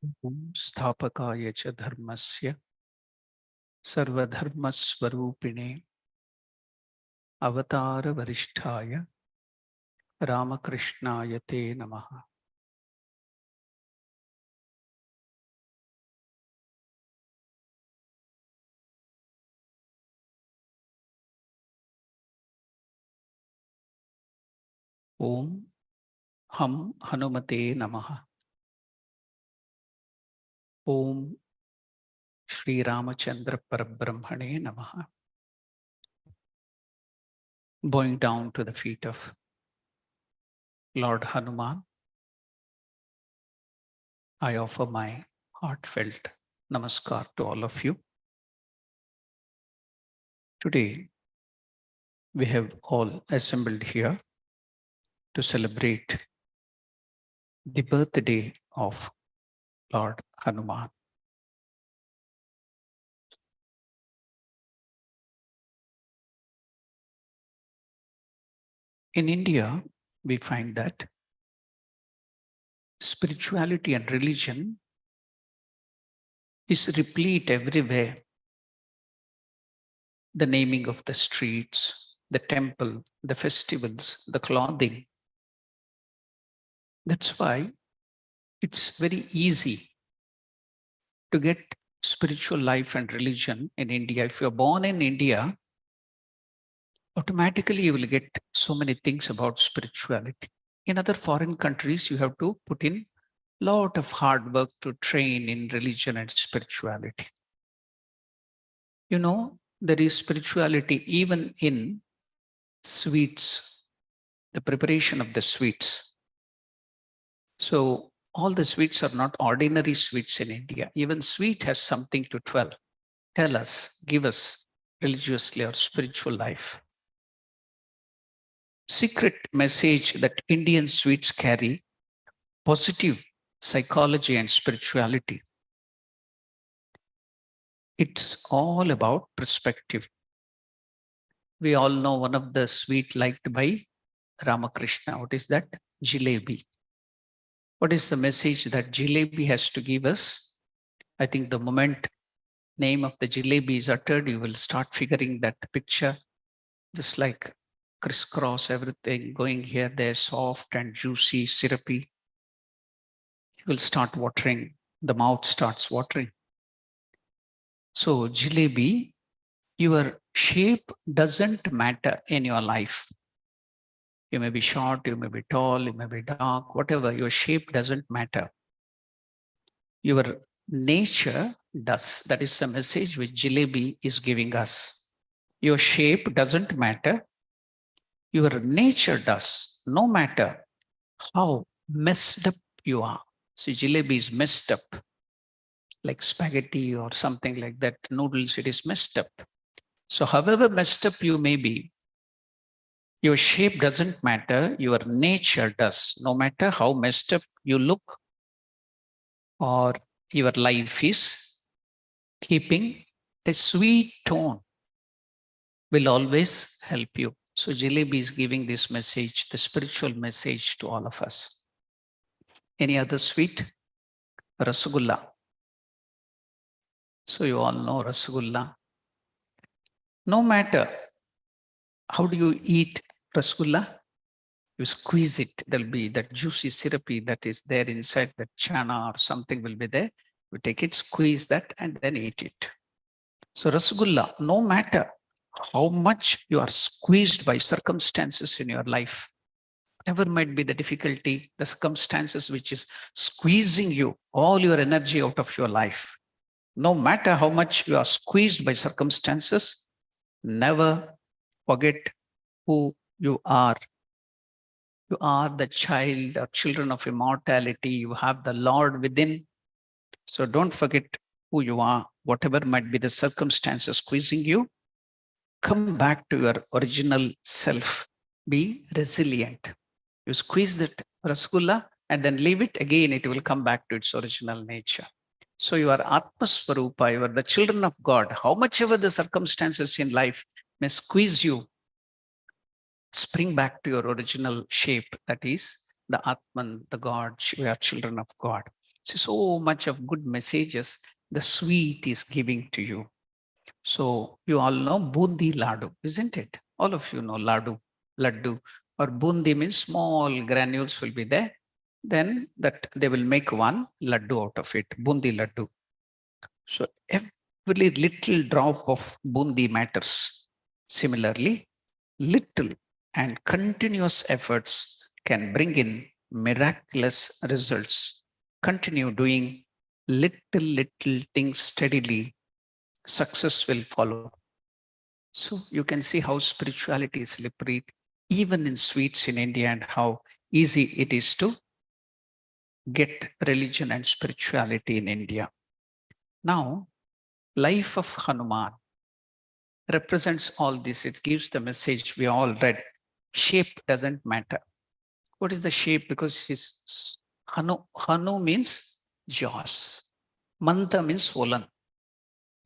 स्थापकाय च धर्मस्य सर्वधर्मस्वरूपिणे अवतार वरिष्ठाय रामकृष्णाय ते नमः। ओम हम हनुमते नमः। ओम श्री रामचंद्र परब्रह्मणे नमः। Bowing down to the feet of Lord Hanuman, I offer my heartfelt namaskar to all of you. Today, we have all assembled here to celebrate the birthday of Lord Hanuman. In India, we find that spirituality and religion is replete everywhere. The naming of the streets, the temple, the festivals, the clothing. That's why it's very easy to get spiritual life and religion in India. If you're born in India, automatically you will get so many things about spirituality. In other foreign countries, you have to put in a lot of hard work to train in religion and spirituality. You know, there is spirituality even in sweets, the preparation of the sweets. So all the sweets are not ordinary sweets in India. Even sweet has something to tell us, give us religiously or spiritual life. Secret message that Indian sweets carry: positive psychology and spirituality. It's all about perspective. We all know one of the sweet liked by Ramakrishna. What is that? Jalebi. What is the message that jalebi has to give us? I think the moment name of the jalebi is uttered, you will start figuring that picture, just like crisscross, everything going here, there, soft and juicy, syrupy. You will start watering, the mouth starts watering. So jalebi, your shape doesn't matter in your life. You may be short, you may be tall, you may be dark, whatever, your shape doesn't matter. Your nature does. That is the message which jalebi is giving us. Your shape doesn't matter. Your nature does. No matter how messed up you are. See, jalebi is messed up, like spaghetti or something like that. Noodles, it is messed up. So however messed up you may be, your shape doesn't matter. Your nature does. No matter how messed up you look or your life is, keeping a sweet tone will always help you. So jalebi is giving this message, the spiritual message to all of us. Any other sweet? Rasgulla. So you all know rasgulla. No matter how do you eat rasgulla, you squeeze it, there'll be that juicy syrupy that is there inside, that chana or something will be there. You take it, squeeze that, and then eat it. So rasgulla, no matter how much you are squeezed by circumstances in your life, whatever might be the difficulty, the circumstances which is squeezing you, all your energy out of your life, no matter how much you are squeezed by circumstances, never forget who you are. You are the child or children of immortality. You have the Lord within. So don't forget who you are, whatever might be the circumstances squeezing you. Come back to your original self. Be resilient. You squeeze that rasgulla and then leave it again, it will come back to its original nature. So you are Atma Swarupa, you are the children of God. How much ever the circumstances in life may squeeze you, spring back to your original shape, that is the Atman, the God. We are children of God. So much of good messages the sweet is giving to you. So you all know bundi laddu, isn't it? All of you know laddu, or bundi means small granules will be there. Then that they will make one laddu out of it, bundi laddu. So every little drop of bundi matters. Similarly, little and continuous efforts can bring in miraculous results. Continue doing little things steadily, success will follow. So you can see how spirituality is slippery, even in sweets in India, and how easy it is to get religion and spirituality in India. Now, life of Hanuman represents all this. It gives the message we all read. Shape doesn't matter. What is the shape? Because his Hanu means jaws. Manta means swollen.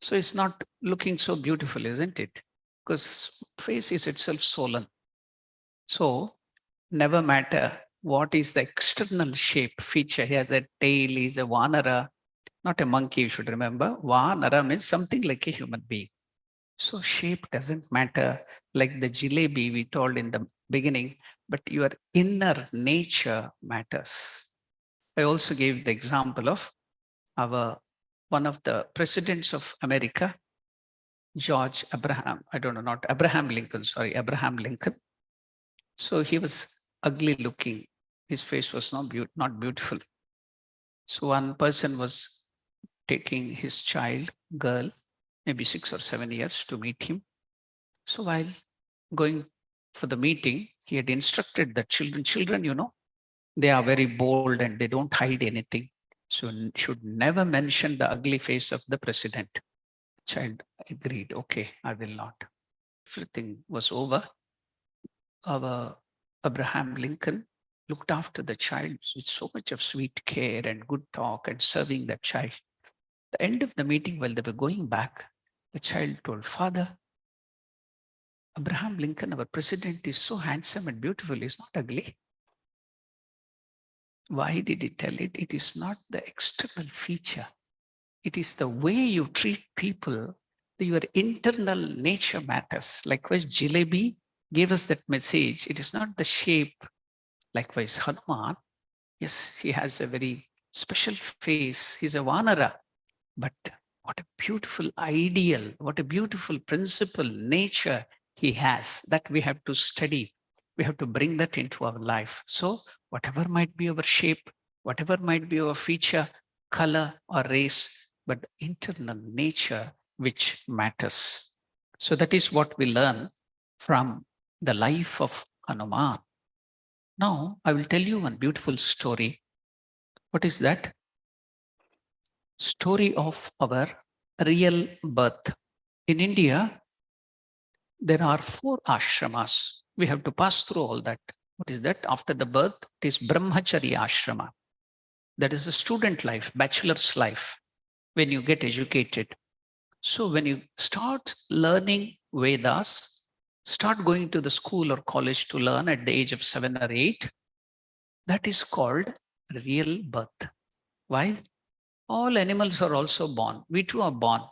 So it's not looking so beautiful, isn't it? Because face is itself swollen. So never matter what is the external shape, feature. He has a tail, he's a Vanara, not a monkey, you should remember. Vanara means something like a human being. So shape doesn't matter, like the jalebi we told in the beginning, but your inner nature matters. I also gave the example of one of the presidents of America, George Abraham, I don't know, not Abraham Lincoln, sorry, Abraham Lincoln. So he was ugly looking. His face was not beautiful. So one person was taking his child, girl, maybe 6 or 7 years, to meet him. So while going for the meeting, he had instructed the children, you know, they are very bold and they don't hide anything. So should never mention the ugly face of the president. Child agreed, okay, I will not. Everything was over. Our Abraham Lincoln looked after the child with so much of sweet care and good talk and serving that child. At the end of the meeting, while they were going back, the child told, Father, Abraham Lincoln, our president, is so handsome and beautiful. He's not ugly. Why did he tell it? It is not the external feature. It is the way you treat people. Your internal nature matters. Likewise, Jalebi gave us that message. It is not the shape. Likewise, Hanuman, yes, he has a very special face. He's a Vanara. But what a beautiful ideal, what a beautiful principle, nature he has, that we have to study. We have to bring that into our life. So whatever might be our shape, whatever might be our feature, color or race, but internal nature which matters. So that is what we learn from the life of Hanuman. Now I will tell you one beautiful story. What is that? Story of our real birth. In India, there are 4 ashramas. We have to pass through all that. What is that? After the birth, it is Brahmacharya ashrama. That is a student life, bachelor's life, when you get educated. So when you start learning Vedas, start going to the school or college to learn at the age of 7 or 8, that is called real birth. Why? All animals are also born. We too are born,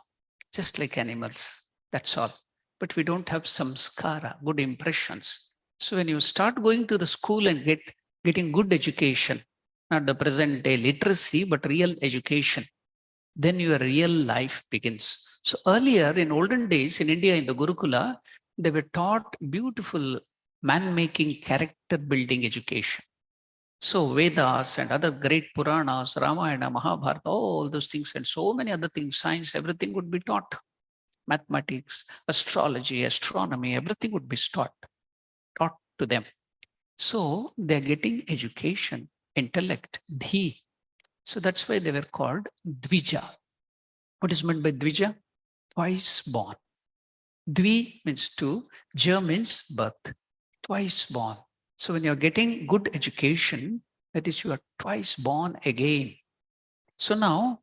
just like animals. That's all. But we don't have samskara, good impressions. So when you start going to the school and getting good education, not the present day literacy, but real education, then your real life begins. So earlier in olden days in India, in the Gurukula, they were taught beautiful man-making, character-building education. So Vedas and other great Puranas, Ramayana, Mahabharata, all those things and so many other things, science, everything would be taught. Mathematics, astrology, astronomy, everything would be taught to them. So they're getting education, intellect, dhi. So that's why they were called Dvija. What is meant by Dvija? Twice born. Dvi means 2, Ja means birth, twice born. So when you're getting good education, that is you are twice born again. So now,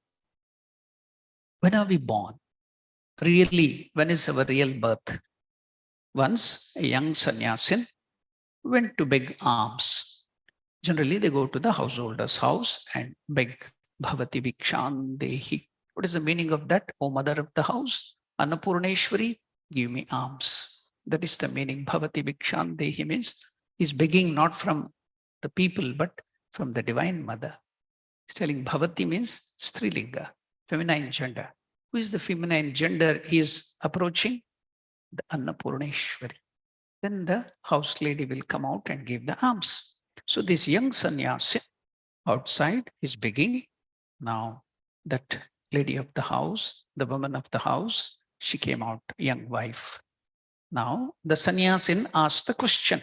when are we born? Really, when is our real birth? Once a young sannyasin went to beg alms. Generally, they go to the householder's house and beg Bhavati Vikshan Dehi. What is the meaning of that? O mother of the house, Annapurneshwari, give me alms. That is the meaning. Bhavati Vikshan Dehi means he's begging not from the people, but from the Divine Mother. He's telling Bhavati means Strilinga, feminine gender. Who is the feminine gender he is approaching? The Annapurneshwari. Then the house lady will come out and give the alms. So this young sannyasi outside is begging. Now that lady of the house, the woman of the house, she came out, young wife. Now the sannyasin asked the question.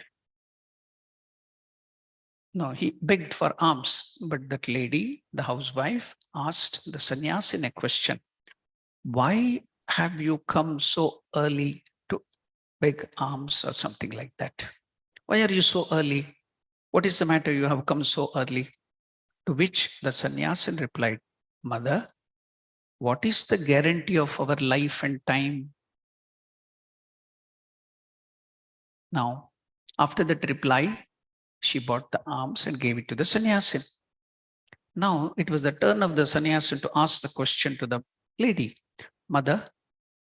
No, he begged for alms, but that lady, the housewife, asked the sannyasin a question. Why have you come so early to beg alms or something like that? Why are you so early? What is the matter? You have come so early. To which the sannyasin replied, Mother, what is the guarantee of our life and time? Now, after that reply, she bought the alms and gave it to the sannyasin. Now, it was the turn of the sannyasin to ask the question to the lady, Mother,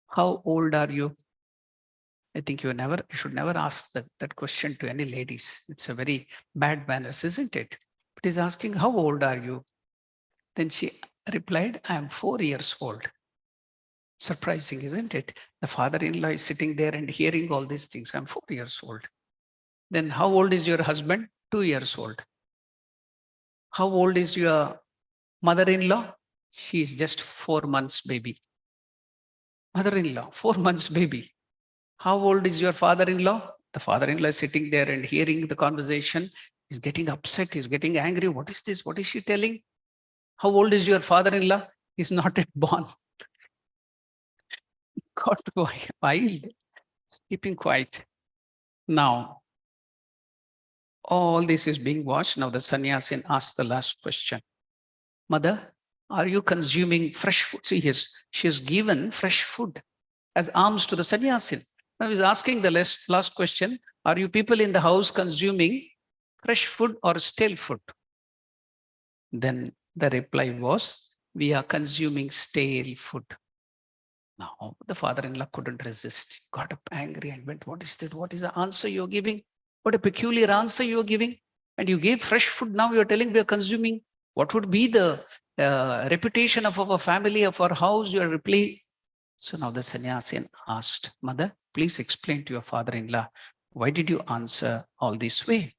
how old are you? I think you should never ask that question to any ladies. It's a very bad manners, isn't it? But he's asking, how old are you? Then she replied, I am 4 years old. Surprising, isn't it? The father-in-law is sitting there and hearing all these things. I'm 4 years old. Then how old is your husband? 2 years old. How old is your mother-in-law? She is just 4 months baby. Mother-in-law, 4 months baby. How old is your father-in-law? The father-in-law is sitting there and hearing the conversation. He's getting upset. He's getting angry. What is this? What is she telling? How old is your father-in-law? He's not yet born. Got wild. Keeping quiet. Now, all this is being watched. Now the sannyasin asked the last question. Mother, are you consuming fresh food? See, she has given fresh food as alms to the sannyasin. Now he's asking the last question. Are you people in the house consuming fresh food or stale food? Then the reply was, we are consuming stale food. Now the father-in-law couldn't resist. He got up angry and went, what is that? What is the answer you're giving? What a peculiar answer you're giving. And you gave fresh food. Now you're telling we are consuming. What would be the reputation of our family, of our house? You are reply. So now the sannyasin asked, Mother, please explain to your father-in-law, why did you answer all this way?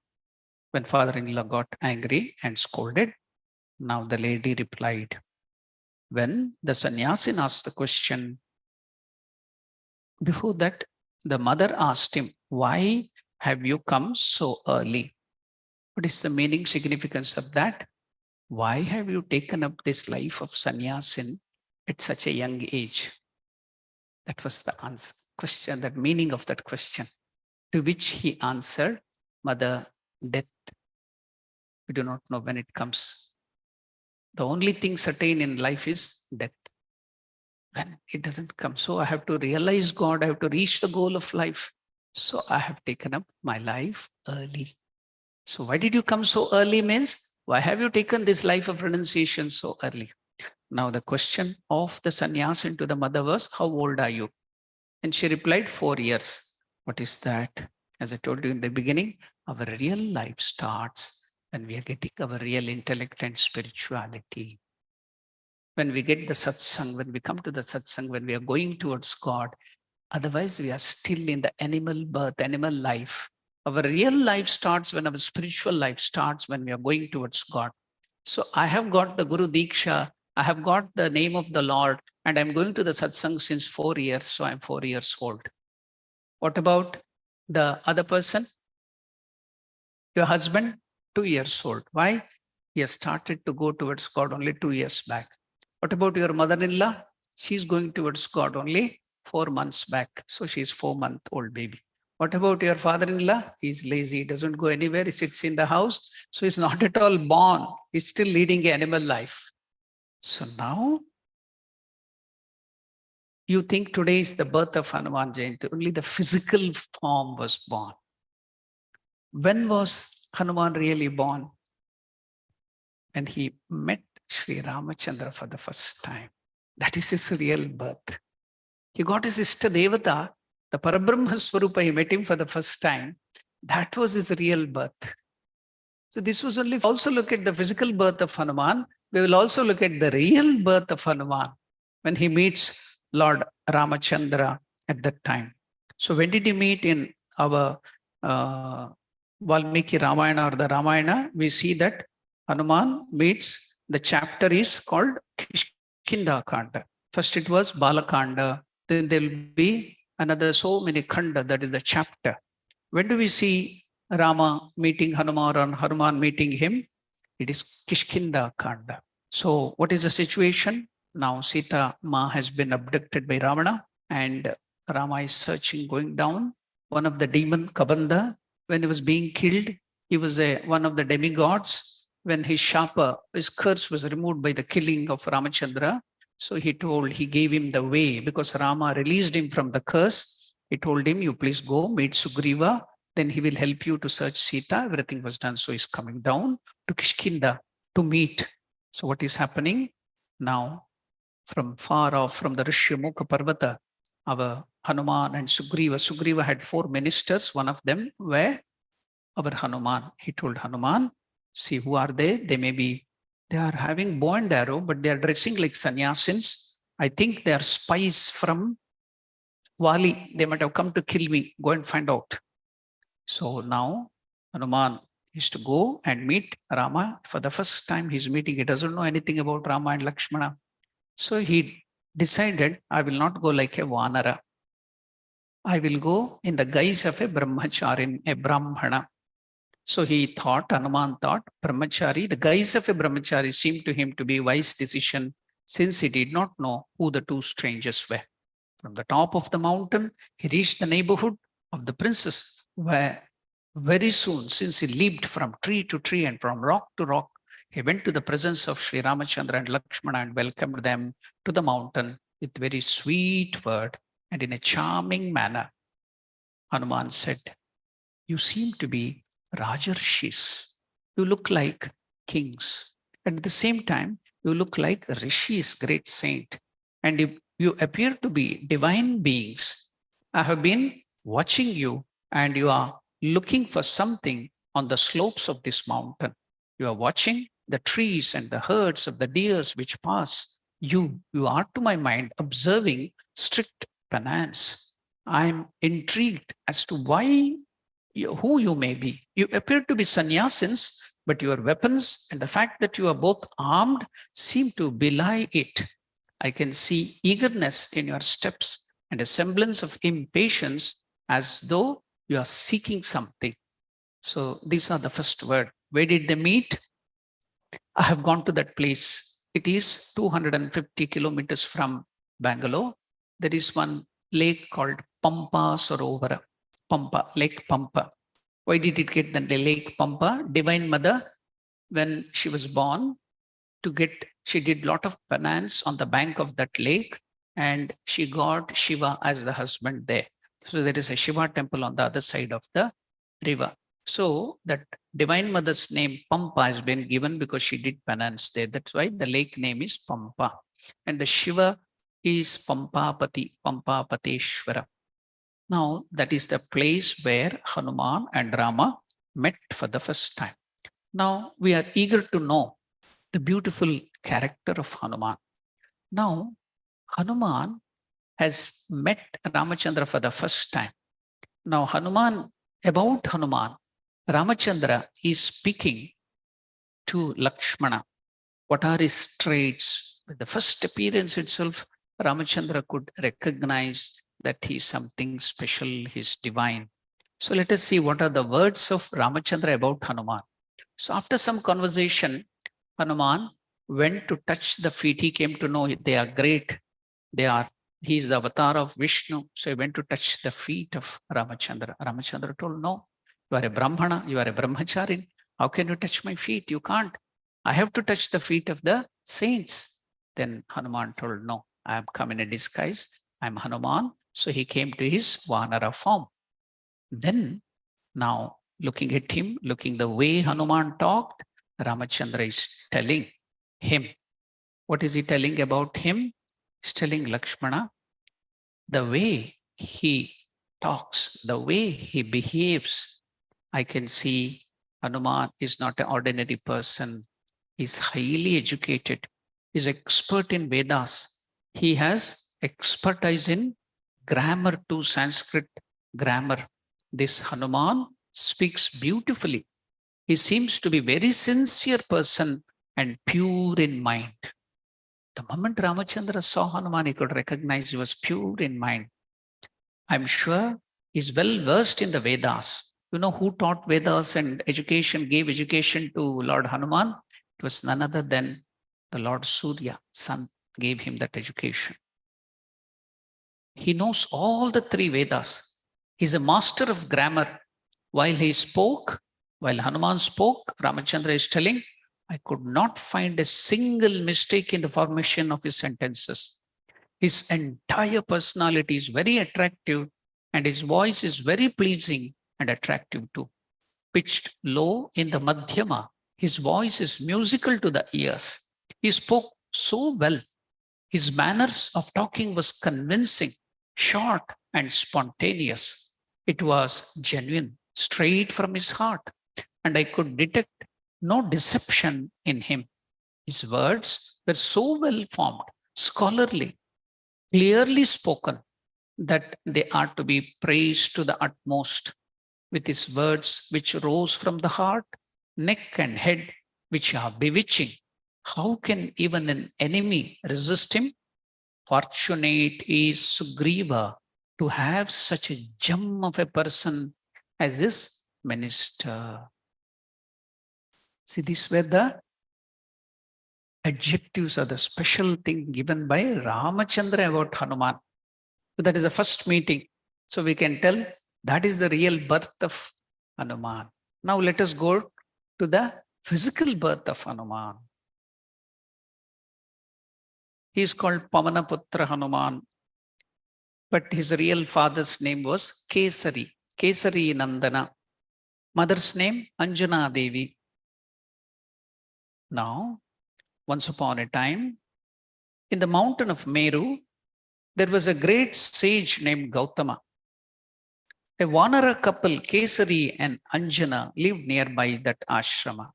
When father-in-law got angry and scolded, now the lady replied. When the sannyasin asked the question, before that, the mother asked him, why have you come so early? What is the meaning, significance of that? Why have you taken up this life of sannyasin at such a young age? That was the answer, question, that meaning of that question. To which he answered, Mother, death. We do not know when it comes. The only thing certain in life is death. When it doesn't come. So I have to realize God, I have to reach the goal of life. So I have taken up my life early. So why did you come so early means, why have you taken this life of renunciation so early? Now the question of the sannyasin to the mother was, how old are you? And she replied, 4 years. What is that? As I told you in the beginning, our real life starts when we are getting our real intellect and spirituality. When we get the satsang, when we come to the satsang, when we are going towards God, otherwise we are still in the animal birth, animal life. Our real life starts when our spiritual life starts, when we are going towards God. So I have got the Guru Diksha, I have got the name of the Lord, and I'm going to the satsang since 4 years, so I'm 4 years old. What about the other person? Your husband, 2 years old. Why? He has started to go towards God only 2 years back. What about your mother-in-law? She's going towards God only 4 months back. So she's 4-month-old baby. What about your father-in-law? He's lazy, doesn't go anywhere, he sits in the house. So he's not at all born. He's still leading animal life. So now, you think today is the birth of Hanuman Jayanthi. Only the physical form was born. When was Hanuman really born? When he met Sri Ramachandra for the first time. That is his real birth. He got his Ishta Devata, the Parabrahma Swarupa, he met him for the first time. That was his real birth. So this was only, also look at the physical birth of Hanuman. We will also look at the real birth of Hanuman when he meets Lord Ramachandra at that time. So when did he meet in our Valmiki Ramayana or the Ramayana? We see that Hanuman meets, the chapter is called Kishkinda Kanda. First it was Balakanda, then there will be another so many Kanda, that is the chapter. When do we see Rama meeting Hanuman or Hanuman meeting him? It is Kishkinda Kanda. So what is the situation? Now Sita Ma has been abducted by Ravana and Rama is searching, going down. One of the demon, Kabanda, when he was being killed, he was one of the demigods. When his shapa, his curse was removed by the killing of Ramachandra, so he gave him the way because Rama released him from the curse. He told him, you please go meet Sugriva, then he will help you to search Sita. Everything was done. So he's coming down to Kishkinda to meet. So what is happening now? From far off, from the Rishyamukha Parvata, our Hanuman and Sugriva. Sugriva had 4 ministers. One of them were our Hanuman. He told Hanuman, see, who are they? They are having bow and arrow, but they are dressing like sannyasins. I think they are spies from Vali. They might have come to kill me. Go and find out. So now Hanuman is to go and meet Rama. For the first time he's meeting. He doesn't know anything about Rama and Lakshmana. So he decided, I will not go like a Vanara. I will go in the guise of a Brahmacharin, a Brahmana. So he thought, Hanuman thought, Brahmachari, the guise of a Brahmachari seemed to him to be a wise decision since he did not know who the 2 strangers were. From the top of the mountain, he reached the neighborhood of the princess, where very soon, since he leaped from tree to tree and from rock to rock, he went to the presence of Sri Ramachandra and Lakshmana and welcomed them to the mountain with very sweet word and in a charming manner. Hanuman said, you seem to be Rajarshis. You look like kings. At the same time, you look like Rishis, great saint. And you appear to be divine beings. I have been watching you and you are looking for something on the slopes of this mountain. You are watching the trees and the herds of the deers which pass. You are to my mind observing strict penance. I am intrigued as to who you may be. You appear to be sannyasins, but your weapons and the fact that you are both armed seem to belie it. I can see eagerness in your steps and a semblance of impatience as though you are seeking something. So these are the first word. Where did they meet? I have gone to that place. It is 250 kilometers from Bangalore. There is one lake called Pampa Sarovara. Pampa, Lake Pampa. Why did it get the Lake Pampa? Divine Mother, when she was born, she did lot of penance on the bank of that lake and she got Shiva as the husband there. So there is a Shiva temple on the other side of the river. So that Divine Mother's name Pampa has been given because she did penance there. That's why the lake name is Pampa. And the Shiva is Pampapati, Pampapateshwara. Now, that is the place where Hanuman and Rama met for the first time. Now, we are eager to know the beautiful character of Hanuman. Now, Hanuman has met Ramachandra for the first time. Now, about Hanuman, Ramachandra is speaking to Lakshmana. What are his traits? With the first appearance itself, Ramachandra could recognize that he is something special, he is divine. So let us see what are the words of Ramachandra about Hanuman. So after some conversation, Hanuman went to touch the feet. He came to know they are great. He is the avatar of Vishnu. So he went to touch the feet of Ramachandra. Ramachandra told, no, you are a Brahmana, you are a Brahmacharin. How can you touch my feet? You can't. I have to touch the feet of the saints. Then Hanuman told, no, I have come in a disguise. I'm Hanuman. So he came to his Vanara form. Then now looking at him, looking the way Hanuman talked, Ramachandra is telling, him. What is he telling about him? He's telling Lakshmana, the way he talks, the way he behaves, I can see Hanuman is not an ordinary person. He's highly educated. He's expert in Vedas. He has expertise in grammar too, Sanskrit grammar. This Hanuman speaks beautifully. He seems to be very sincere person and pure in mind. The moment Ramachandra saw Hanuman, he could recognize he was pure in mind. I'm sure he's well versed in the Vedas. You know who taught Vedas and education, gave education to Lord Hanuman? It was none other than the Lord Surya, son, gave him that education. He knows all the three Vedas. He's a master of grammar. While Hanuman spoke, Ramachandra is telling, I could not find a single mistake in the formation of his sentences. His entire personality is very attractive and his voice is very pleasing and attractive too. Pitched low in the Madhyama, his voice is musical to the ears. He spoke so well. His manners of talking was convincing, short and spontaneous. It was genuine, straight from his heart, and I could detect no deception in him. His words were so well formed, scholarly, clearly spoken, that they are to be praised to the utmost. With his words which rose from the heart, neck and head, which are bewitching, how can even an enemy resist him? Fortunate is Sugriva to have such a gem of a person as this minister. See, these were the adjectives or the special thing given by Ramachandra about Hanuman. So that is the first meeting. So we can tell that is the real birth of Hanuman. Now let us go to the physical birth of Hanuman. He is called Pavanaputra Hanuman, but his real father's name was Kesari, Kesari Nandana. Mother's name, Anjana Devi. Now, once upon a time, in the mountain of Meru, there was a great sage named Gautama. A Vanara couple, Kesari and Anjana, lived nearby that ashrama.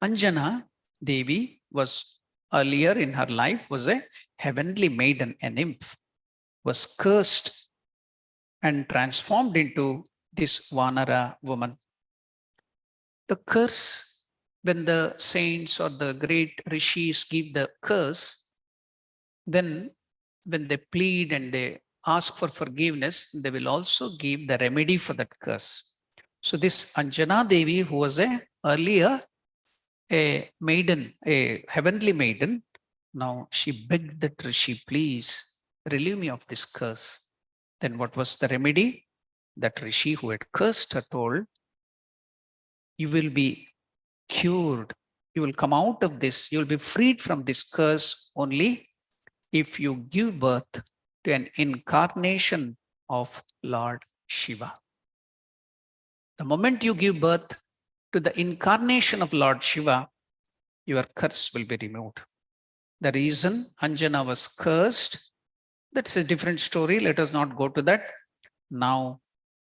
Anjana Devi was earlier in her life was a heavenly maiden, a nymph, was cursed and transformed into this Vanara woman. The curse, when the saints or the great rishis give the curse, then when they plead and they ask for forgiveness, they will also give the remedy for that curse. So this Anjana Devi, who was earlier a maiden, a heavenly maiden, now she begged that rishi, please relieve me of this curse. Then what was the remedy? That rishi who had cursed her told, you will be cured. You will come out of this. You will be freed from this curse only if you give birth to an incarnation of Lord Shiva. The moment you give birth to the incarnation of Lord Shiva, your curse will be removed. The reason Anjana was cursed, that's a different story. Let us not go to that. Now,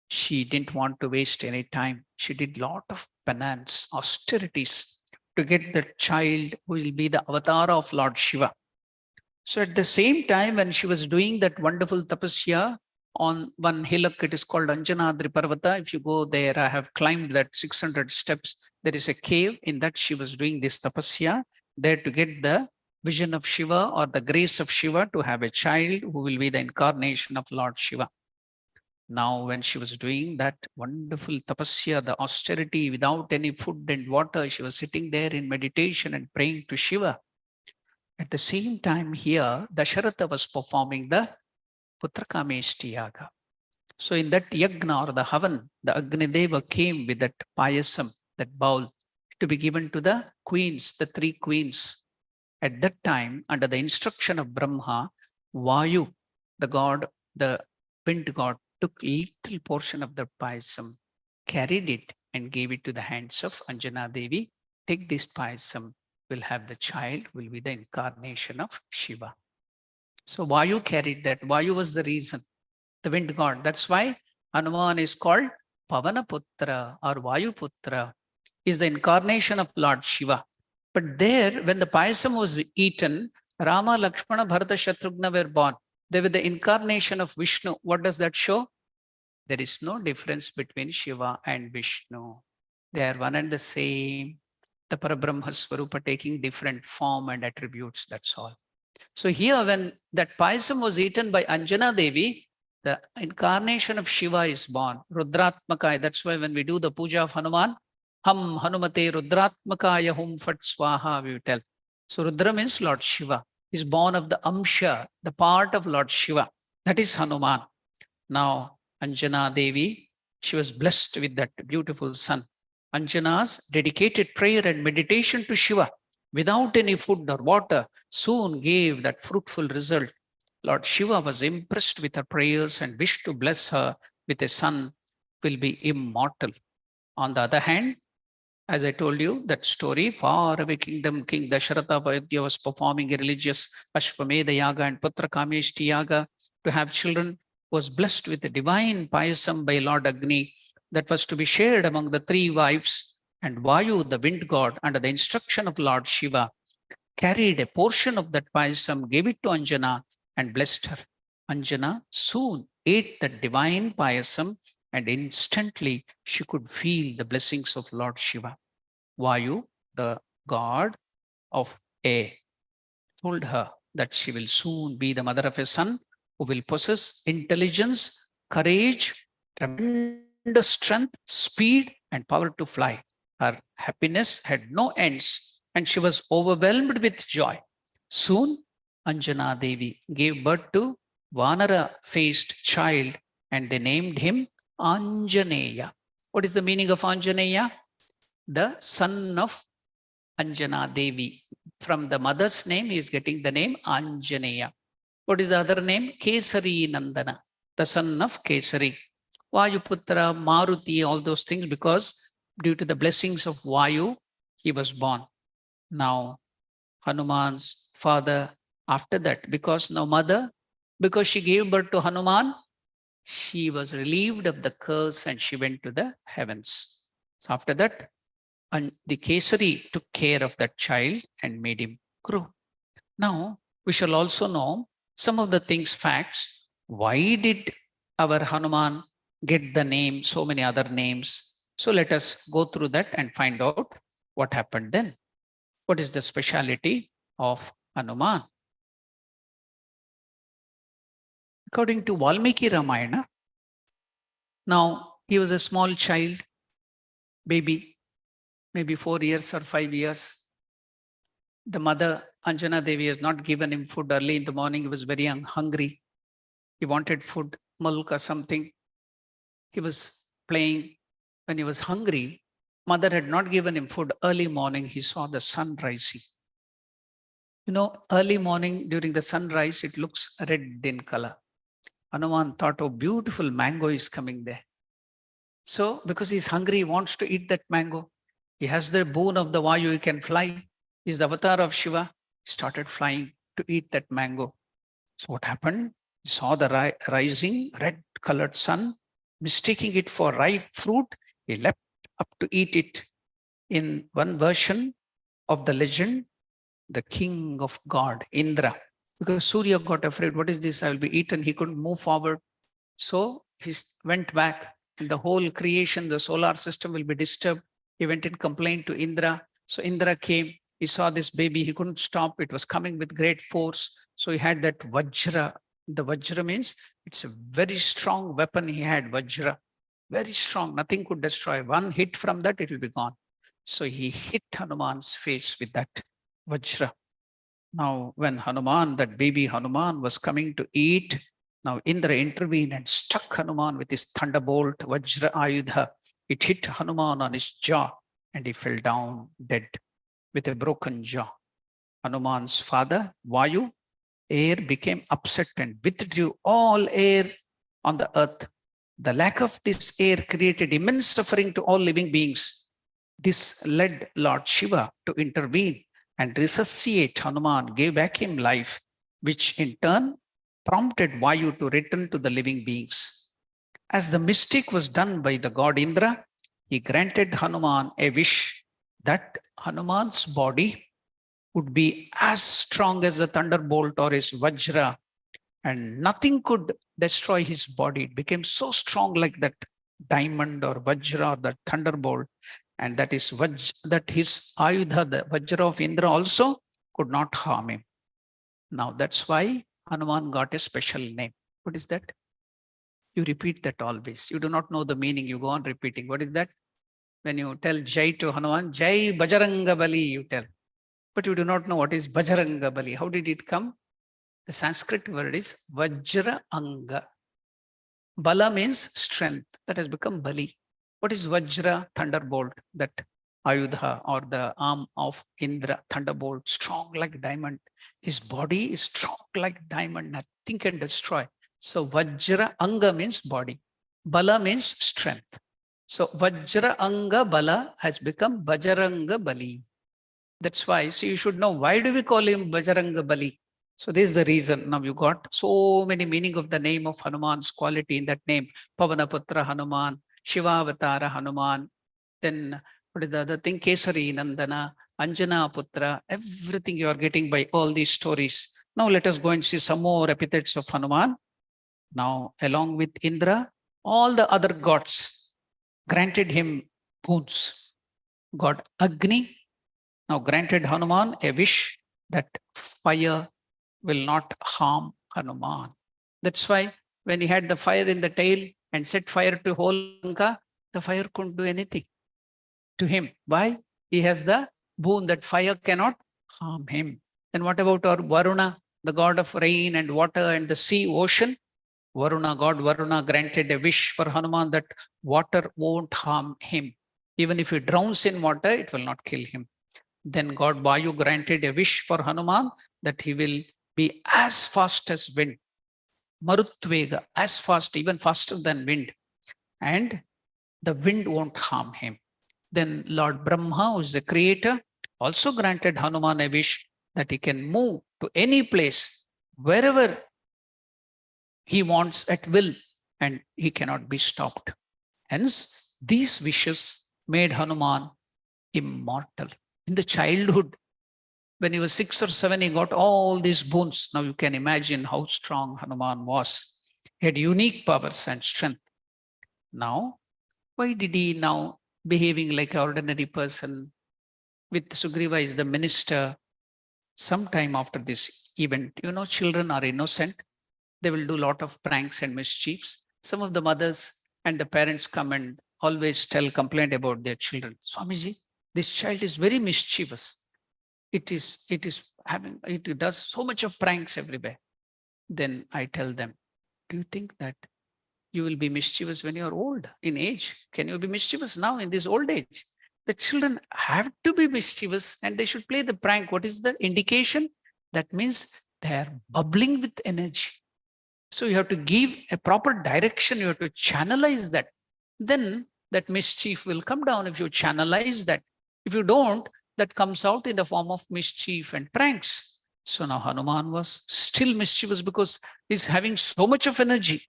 she didn't want to waste any time. She did a lot of penance, austerities to get the child who will be the avatar of Lord Shiva. So at the same time, when she was doing that wonderful tapasya on one hillock, it is called Anjanadri Parvata. If you go there, I have climbed that 600 steps. There is a cave. In that she was doing this tapasya there to get the vision of Shiva or the grace of Shiva to have a child who will be the incarnation of Lord Shiva. Now, when she was doing that wonderful tapasya, the austerity without any food and water, she was sitting there in meditation and praying to Shiva. At the same time here, Dasharatha was performing the Putrakameshti Yaga. So in that yagna or the havan, the Agnideva came with that payasam, that bowl, to be given to the queens, the three queens. At that time, under the instruction of Brahma, Vayu, the god, the wind god, took a little portion of the payasam, carried it and gave it to the hands of Anjana Devi. Take this payasam, will have the child, will be the incarnation of Shiva. So Vayu carried that. Vayu was the reason, the wind god. That's why Hanuman is called Pavanaputra or Vayuputra, is the incarnation of Lord Shiva. But there, when the payasam was eaten, Rama, Lakshmana, Bharata, Shatrughna were born. They were the incarnation of Vishnu. What does that show? There is no difference between Shiva and Vishnu. They are one and the same. The Parabrahma Swarupa taking different form and attributes, that's all. So here, when that payasam was eaten by Anjana Devi, the incarnation of Shiva is born. Rudratmakaya. That's why when we do the puja of Hanuman, Ham Hanumate Rudratmakaya Hum Fat Swaha, we tell. So Rudra means Lord Shiva. Is born of the Amsha, the part of Lord Shiva. That is Hanuman. Now, Anjana Devi, she was blessed with that beautiful son. Anjana's dedicated prayer and meditation to Shiva without any food or water soon gave that fruitful result. Lord Shiva was impressed with her prayers and wished to bless her with a son who will be immortal. On the other hand, as I told you, that story, far away kingdom, King Dasharatha of Ayodhya was performing a religious Ashwamedha Yaga and Putra Kameshti Yaga to have children, was blessed with a divine payasam by Lord Agni that was to be shared among the three wives, and Vayu, the wind god, under the instruction of Lord Shiva, carried a portion of that payasam, gave it to Anjana and blessed her. Anjana soon ate the divine payasam and instantly she could feel the blessings of Lord Shiva. Vayu, the god of air, told her that she will soon be the mother of a son who will possess intelligence, courage, tremendous strength, speed, and power to fly. Her happiness had no ends, and she was overwhelmed with joy. Soon, Anjana Devi gave birth to Vanara-faced child, and they named him Anjaneya. What is the meaning of Anjaneya? The son of Anjana Devi. From the mother's name, he is getting the name Anjaneya. What is the other name? Kesari Nandana, the son of Kesari. Vayuputra, Maruti, all those things, because due to the blessings of Vayu, he was born. Now, Hanuman's father, after that, because now mother, because she gave birth to Hanuman, she was relieved of the curse and she went to the heavens. So after that, the Kesari took care of that child and made him grow. Now, we shall also know some of the things, facts. Why did our Hanuman get the name, so many other names? So let us go through that and find out what happened then. What is the speciality of Hanuman? According to Valmiki Ramayana, now he was a small child, baby, maybe 4 years or 5 years. The mother, Anjana Devi, has not given him food early in the morning. He was very hungry. He wanted food, milk or something. He was playing. When he was hungry, mother had not given him food. Early morning, he saw the sun rising. You know, early morning during the sunrise, it looks red in color. Hanuman thought, oh, beautiful mango is coming there. So, because he's hungry, he wants to eat that mango. He has the boon of the Vayu, he can fly. He's the avatar of Shiva. He started flying to eat that mango. So what happened? He saw the rising red-colored sun, mistaking it for ripe fruit. He leapt up to eat it. In one version of the legend, the king of God, Indra, because Surya got afraid, what is this? I will be eaten. He couldn't move forward. So he went back. And the whole creation, the solar system will be disturbed. He went and complained to Indra. So Indra came. He saw this baby. He couldn't stop. It was coming with great force. So he had that Vajra. The Vajra means it's a very strong weapon. He had Vajra. Very strong. Nothing could destroy. One hit from that, it will be gone. So he hit Hanuman's face with that Vajra. Now, when Hanuman, that baby Hanuman, was coming to eat, now Indra intervened and struck Hanuman with his thunderbolt, Vajra Ayudha. It hit Hanuman on his jaw and he fell down dead with a broken jaw. Hanuman's father, Vayu, air, became upset and withdrew all air on the earth. The lack of this air created immense suffering to all living beings. This led Lord Shiva to intervene and resuscitate Hanuman, gave back him life, which in turn prompted Vayu to return to the living beings. As the mistake was done by the god Indra, he granted Hanuman a wish that Hanuman's body would be as strong as a thunderbolt or his Vajra, and nothing could destroy his body. It became so strong like that diamond or Vajra or that thunderbolt, and that is that his Ayudha, the Vajra of Indra, also could not harm him. Now that's why Hanuman got a special name. What is that? You repeat that always. You do not know the meaning, you go on repeating. What is that? When you tell Jai to Hanuman, Jai Bajranga Bali, you tell. But you do not know what is Bajranga Bali. How did it come? The Sanskrit word is Vajra Anga. Bala means strength. That has become Bali. What is Vajra? Thunderbolt. That Ayudha or the arm of Indra, thunderbolt, strong like diamond. His body is strong like diamond. Nothing can destroy. So Vajra Anga means body. Bala means strength. So Vajra Anga Bala has become Bajranga Bali. That's why. So you should know, why do we call him Bajranga Bali? So this is the reason. Now you got so many meaning of the name of Hanuman's quality in that name. Pavanaputra Hanuman, Shivavatara Hanuman. Then what is the other thing? Kesari Nandana, Anjana Putra. Everything you are getting by all these stories. Now let us go and see some more epithets of Hanuman. Now along with Indra, all the other gods granted him boons. God Agni now granted Hanuman a wish that fire will not harm Hanuman. That's why when he had the fire in the tail and set fire to whole Lanka, the fire couldn't do anything to him. Why? He has the boon that fire cannot harm him. And what about our Varuna, the god of rain and water and the sea, ocean? Varuna, God Varuna granted a wish for Hanuman that water won't harm him. Even if he drowns in water, it will not kill him. Then God Vayu granted a wish for Hanuman that he will be as fast as wind. Marutvega, as fast, even faster than wind. And the wind won't harm him. Then Lord Brahma, who is the creator, also granted Hanuman a wish that he can move to any place, wherever he wants at will, and he cannot be stopped. Hence, these wishes made Hanuman immortal. In the childhood, when he was 6 or 7, he got all these boons. Now you can imagine how strong Hanuman was. He had unique powers and strength. Now, why did he now behaving like an ordinary person? With Sugriva is the minister. Sometime after this event, you know, children are innocent. They will do a lot of pranks and mischiefs. Some of the mothers and the parents come and always complain about their children. Swamiji, this child is very mischievous. It does so much of pranks everywhere. Then I tell them, do you think that you will be mischievous when you are old in age? Can you be mischievous now in this old age? The children have to be mischievous and they should play the prank. What is the indication? That means they are bubbling with energy. So you have to give a proper direction. You have to channelize that. Then that mischief will come down if you channelize that. If you don't, that comes out in the form of mischief and pranks. So now Hanuman was still mischievous because he's having so much of energy.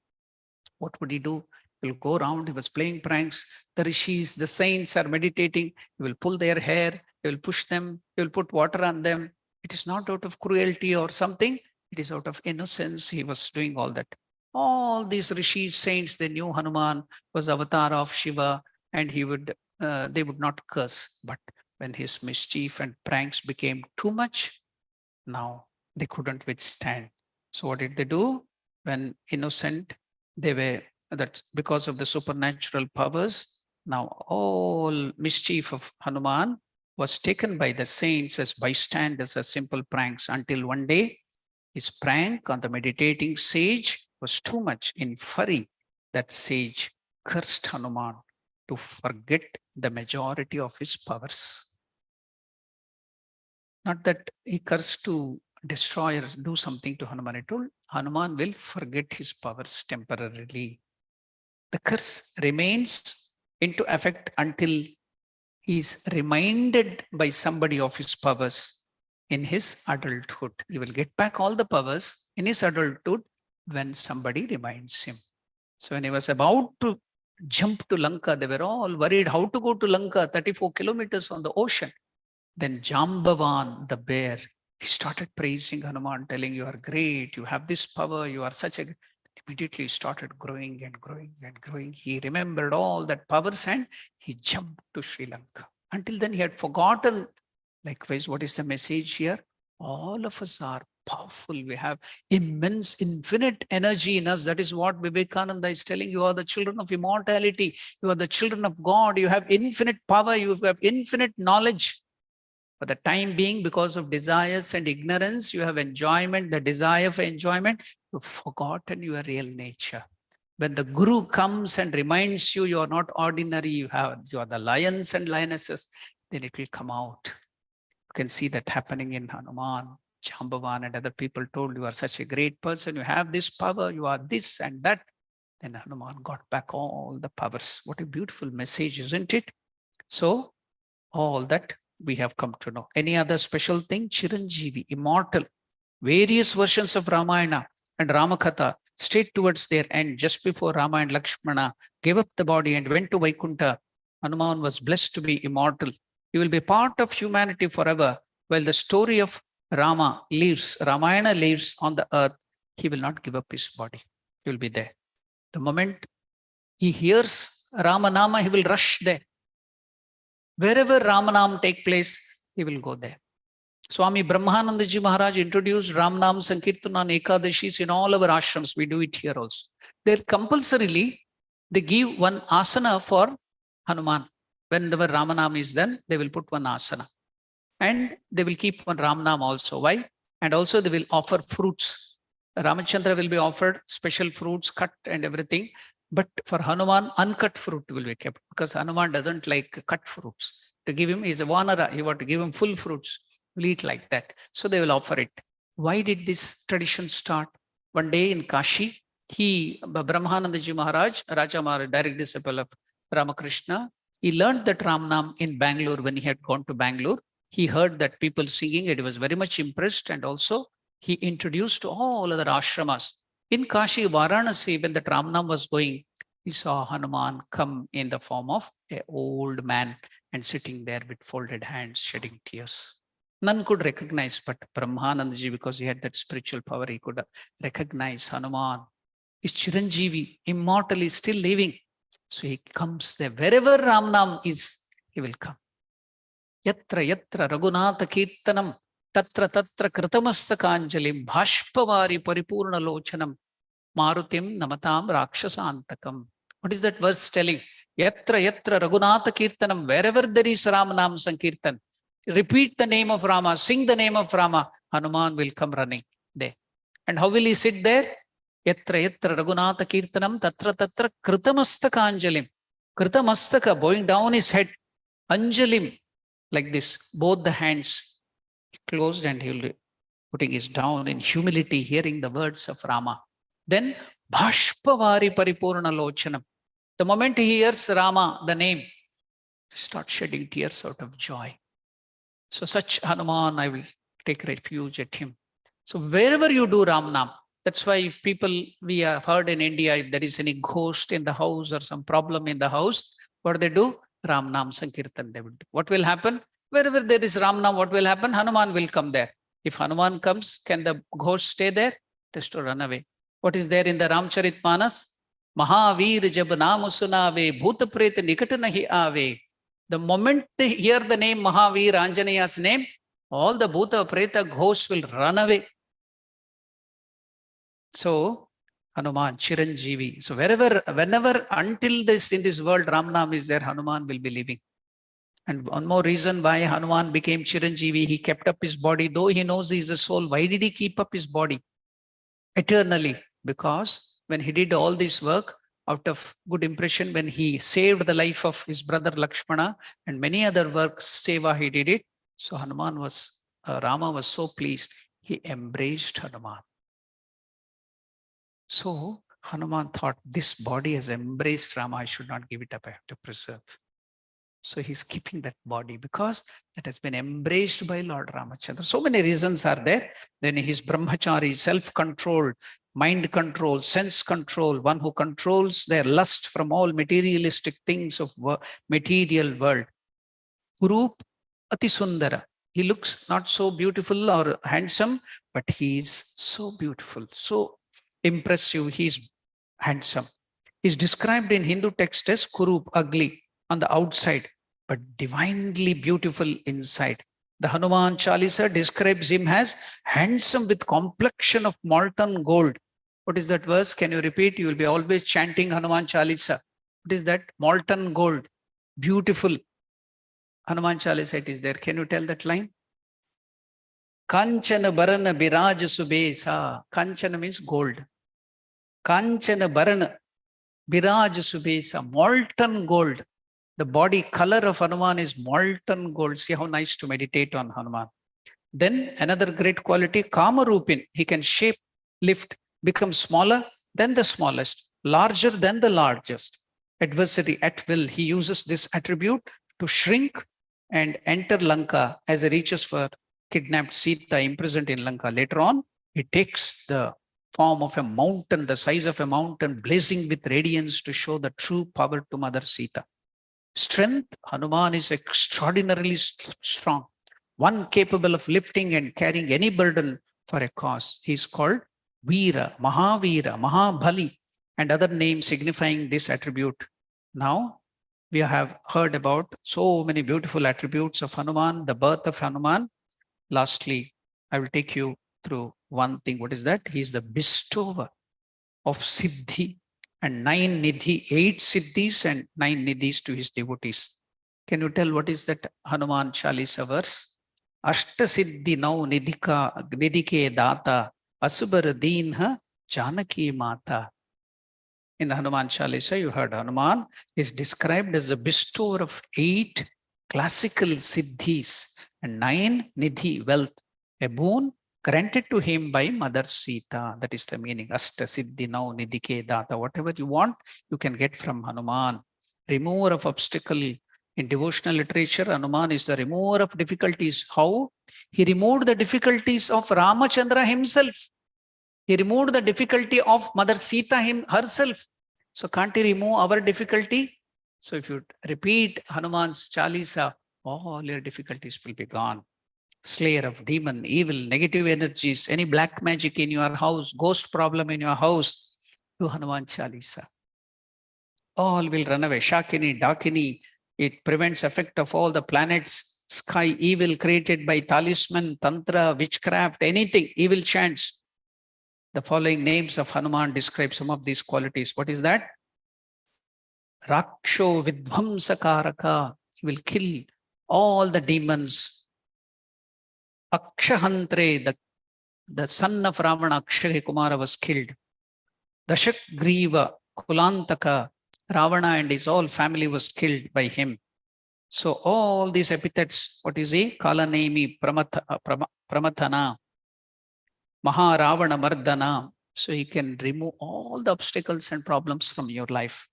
What would he do? He will go around, he was playing pranks. The rishis, the saints are meditating. He will pull their hair, he will push them, he will put water on them. It is not out of cruelty or something. It is out of innocence. He was doing all that. All these rishis, saints, they knew Hanuman was avatar of Shiva and they would not curse. But when his mischief and pranks became too much, now they couldn't withstand. So what did they do? When innocent, they were, that because of the supernatural powers, now all mischief of Hanuman was taken by the saints as bystanders, as simple pranks, until one day his prank on the meditating sage was too much. In fury, that sage cursed Hanuman to forget the majority of his powers. Not that he cursed to destroy or do something to Hanuman. He told Hanuman will forget his powers temporarily. The curse remains into effect until he is reminded by somebody of his powers. in his adulthood. He will get back all the powers in his adulthood when somebody reminds him. So when he was about to jump to Lanka, they were all worried how to go to Lanka, 34 kilometers on the ocean. Then Jambavan, the bear, he started praising Hanuman, telling, you are great, you have this power, you are such a... Immediately started growing and growing and growing. He remembered all that powers and he jumped to Sri Lanka. Until then he had forgotten. Likewise, what is the message here? All of us are powerful. We have immense, infinite energy in us. That is what Vivekananda is telling. You are the children of immortality. You are the children of God. You have infinite power. You have infinite knowledge. For the time being, because of desires and ignorance, you have enjoyment, the desire for enjoyment. You've forgotten your real nature. When the Guru comes and reminds you, you are not ordinary, you are the lions and lionesses, then it will come out. You can see that happening in Hanuman. Jambavan and other people told, you are such a great person, you have this power, you are this and that. Then Hanuman got back all the powers. What a beautiful message, isn't it? So all that we have come to know. Any other special thing? Chiranjeevi, immortal. Various versions of Ramayana and Ramakatha straight towards their end, just before Rama and Lakshmana gave up the body and went to Vaikuntha. Hanuman was blessed to be immortal. He will be part of humanity forever. While the story of Rama lives, Ramayana lives on the earth, he will not give up his body. He will be there. The moment he hears Ramanama, he will rush there. Wherever Ramanam take place, he will go there. Swami Brahmanandaji Maharaj introduced Ramanam Sankirtan on Ekadashis in all our ashrams. We do it here also. They compulsorily, they give one asana for Hanuman. Whenever Ramanam is done, they will put one asana. And they will keep one Ramanam also. Why? And also they will offer fruits. Ramachandra will be offered special fruits, cut and everything. But for Hanuman, uncut fruit will be kept, because Hanuman doesn't like cut fruits. To give him, he's a Vanara, you want to give him full fruits. We'll eat like that. So they will offer it. Why did this tradition start? One day in Kashi, Brahmanandaji Maharaj, Raja Maharaj, direct disciple of Ramakrishna, he learned that Ramnam in Bangalore. When he had gone to Bangalore, he heard that people singing it. He was very much impressed, and also he introduced to all other ashramas. In Kashi, Varanasi, when the Ramnam was going, he saw Hanuman come in the form of an old man and sitting there with folded hands, shedding tears. None could recognize, but Brahmanandaji, because he had that spiritual power, he could recognize Hanuman. Is Chiranjeevi, immortal, is still living. So he comes there. Wherever Ramnam is, he will come. Yatra yatra Raghunatha Kirtanam, tatra tatra Kritamasthakaanjalim, Bhashpavari Paripurna Lochanam, Marutim Namatam Rakshasantakam. What is that verse telling? Yatra yatra Raghunatha Kirtanam, wherever there is Ramanam Sankirtan, repeat the name of Rama, sing the name of Rama, Hanuman will come running there. And how will he sit there? Yatra yatra Raghunatha Kirtanam, tatra tatra Kritamasthakaanjalim. Kritamastaka, bowing down his head. Anjalim, like this, both the hands closed, and he will be putting his down in humility, hearing the words of Rama. Then Bhashpavari Paripurna Lochanam. The moment he hears Rama, the name, start shedding tears out of joy. So such Hanuman, I will take refuge at him. So wherever you do Ramnam, that's why if people, we have heard in India, if there is any ghost in the house or some problem in the house, what do they do? Ramnam Sankirtan they would do. What will happen? Wherever there is Ramnam, what will happen? Hanuman will come there. If Hanuman comes, can the ghost stay there? It has to run away. What is there in the Ramcharitmanas? Mahavir jab naam sunave, bhuta preta nikat nahi aave. The moment they hear the name Mahavir, Anjaneya's name, all the bhuta, preta, ghosts will run away. So, Hanuman, Chiranjeevi. So, whenever, until this, in this world, Ramnam is there, Hanuman will be living. And one more reason why Hanuman became Chiranjeevi, he kept up his body, though he knows he is a soul. Why did he keep up his body eternally? Because when he did all this work, out of good impression, when he saved the life of his brother Lakshmana and many other works, seva, he did it. So Rama was so pleased, he embraced Hanuman. So Hanuman thought, this body has embraced Rama, I should not give it up, I have to preserve. So he's keeping that body because that has been embraced by Lord Ramachandra. So many reasons are there. Then his brahmachari, self-control, mind control, sense control, one who controls their lust from all materialistic things of material world. Kurup Ati Sundara. He looks not so beautiful or handsome, but he is so beautiful, so impressive. He's handsome. He's described in Hindu text as Kurup, ugly on the outside, but divinely beautiful inside. The Hanuman Chalisa describes him as handsome with complexion of molten gold. What is that verse? Can you repeat? You will be always chanting Hanuman Chalisa. What is that? Molten gold, beautiful. Hanuman Chalisa, it is there. Can you tell that line? Kanchana Barana Biraj Subesa. Kanchana means gold. Kanchana Barana Biraj Subesa. Molten gold. The body color of Hanuman is molten gold. See how nice to meditate on Hanuman. Then another great quality, Kamarupin. He can shape, lift, become smaller than the smallest, larger than the largest. Adversity at will. He uses this attribute to shrink and enter Lanka as he reaches for kidnapped Sita imprisoned in Lanka. Later on, he takes the form of a mountain, the size of a mountain, blazing with radiance to show the true power to Mother Sita. Strength, Hanuman is extraordinarily strong, one capable of lifting and carrying any burden for a cause. He is called Veera, Mahavira, Mahabali, and other names signifying this attribute. Now, we have heard about so many beautiful attributes of Hanuman, the birth of Hanuman. Lastly, I will take you through one thing. What is that? He is the bestower of Siddhi and 9 Nidhi, 8 Siddhis and 9 Nidhis to his devotees. Can you tell what is that Hanuman Chalisa verse? Ashta Siddhi Nau Nidhike Data Asubar Deenha Janaki Mata. In the Hanuman Chalisa, you heard Hanuman is described as the bestower of 8 classical siddhis and 9 nidhi, wealth, a boon granted to him by Mother Sita. That is the meaning. Asta siddhi now nidhike data. Whatever you want, you can get from Hanuman. Remover of obstacle. In devotional literature, Hanuman is the remover of difficulties. How? He removed the difficulties of Ramachandra himself. He removed the difficulty of Mother Sita herself. So can't he remove our difficulty? So if you repeat Hanuman's Chalisa, all your difficulties will be gone. Slayer of demon, evil, negative energies, any black magic in your house, ghost problem in your house, do Hanuman Chalisa. All will run away. Shakini, Dakini, it prevents effect of all the planets, sky, evil created by talisman, tantra, witchcraft, anything, evil chants. The following names of Hanuman describe some of these qualities. What is that? Raksho Vidvamsakaraka. He will kill all the demons. Akshahantre, the son of Ravana, Akshay Kumara, was killed. Dashagriva, Kulantaka, Ravana and his whole family was killed by him. So all these epithets, what is he? Kalanemi, Pramathana, Maharavana Mardana. So he can remove all the obstacles and problems from your life.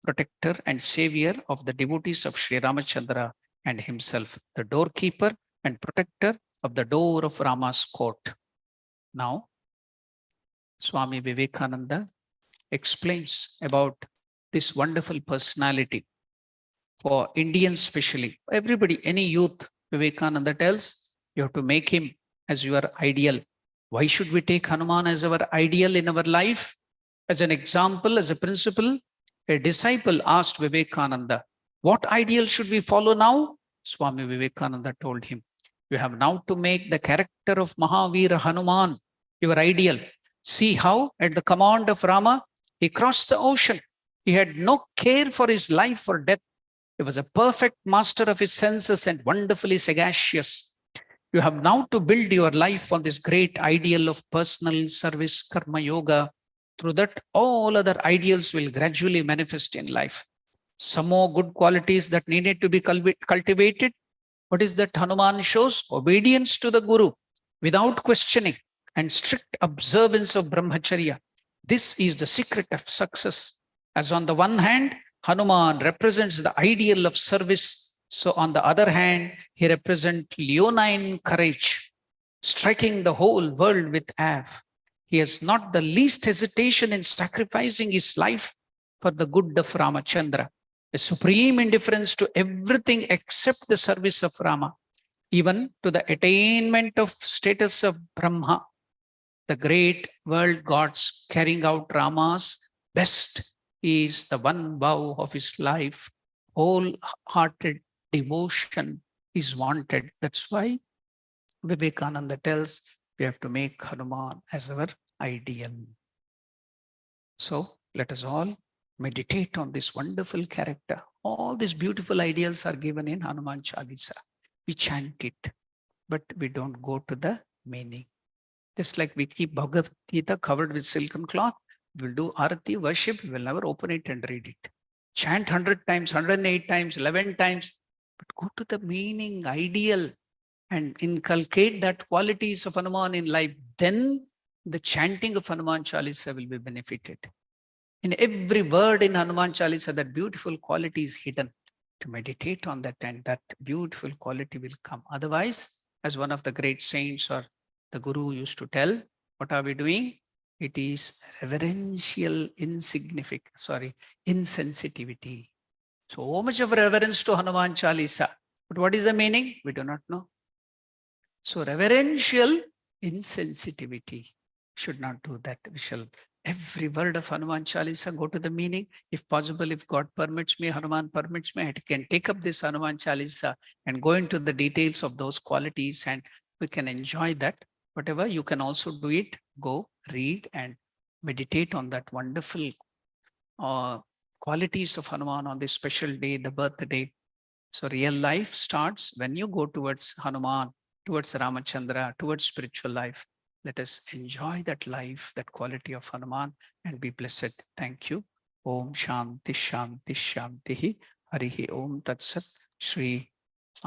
Protector and savior of the devotees of Sri Ramachandra and himself. The doorkeeper and protector of the door of Rama's court. Now, Swami Vivekananda explains about this wonderful personality for Indians especially. Everybody, any youth, Vivekananda tells, you have to make him as your ideal. Why should we take Hanuman as our ideal in our life? As an example, as a principle, a disciple asked Vivekananda, what ideal should we follow now? Swami Vivekananda told him, you have now to make the character of Mahavira Hanuman your ideal. See how at the command of Rama, he crossed the ocean. He had no care for his life or death. He was a perfect master of his senses and wonderfully sagacious. You have now to build your life on this great ideal of personal service, karma yoga. Through that, all other ideals will gradually manifest in life. Some more good qualities that needed to be cultivated. What is that Hanuman shows? Obedience to the Guru without questioning and strict observance of brahmacharya. This is the secret of success. As on the one hand, Hanuman represents the ideal of service. So on the other hand, he represents leonine courage, striking the whole world with awe. He has not the least hesitation in sacrificing his life for the good of Ramachandra, a supreme indifference to everything except the service of Rama, even to the attainment of status of Brahma, the great world gods carrying out Rama's best. Is the one vow of his life. Wholehearted devotion is wanted. That's why Vivekananda tells we have to make Hanuman as our ideal. So let us all meditate on this wonderful character. All these beautiful ideals are given in Hanuman Chalisa. We chant it, but we don't go to the meaning. Just like we keep Bhagavad Gita covered with silken cloth, we'll do Arati, worship, we will never open it and read it. Chant 100 times, 108 times, 11 times, but go to the meaning, ideal, and inculcate that qualities of Hanuman in life. Then the chanting of Hanuman Chalisa will be benefited. In every word in Hanuman Chalisa, that beautiful quality is hidden. To meditate on that, and that beautiful quality will come. Otherwise, as one of the great saints or the Guru used to tell, what are we doing? It is reverential insensitivity. So much of reverence to Hanuman Chalisa. But what is the meaning? We do not know. So reverential insensitivity. Should not do that. We shall, every word of Hanuman Chalisa, go to the meaning. If possible, if God permits me, Hanuman permits me, I can take up this Hanuman Chalisa and go into the details of those qualities, and we can enjoy that. Whatever, you can also do it. Go, read and meditate on that wonderful qualities of Hanuman on this special day, the birthday. So real life starts when you go towards Hanuman, towards Ramachandra, towards spiritual life. Let us enjoy that life, that quality of Hanuman, and be blessed. Thank you. Om Shanti Shanti Shanti. Harihi Om Tat Sat. Shri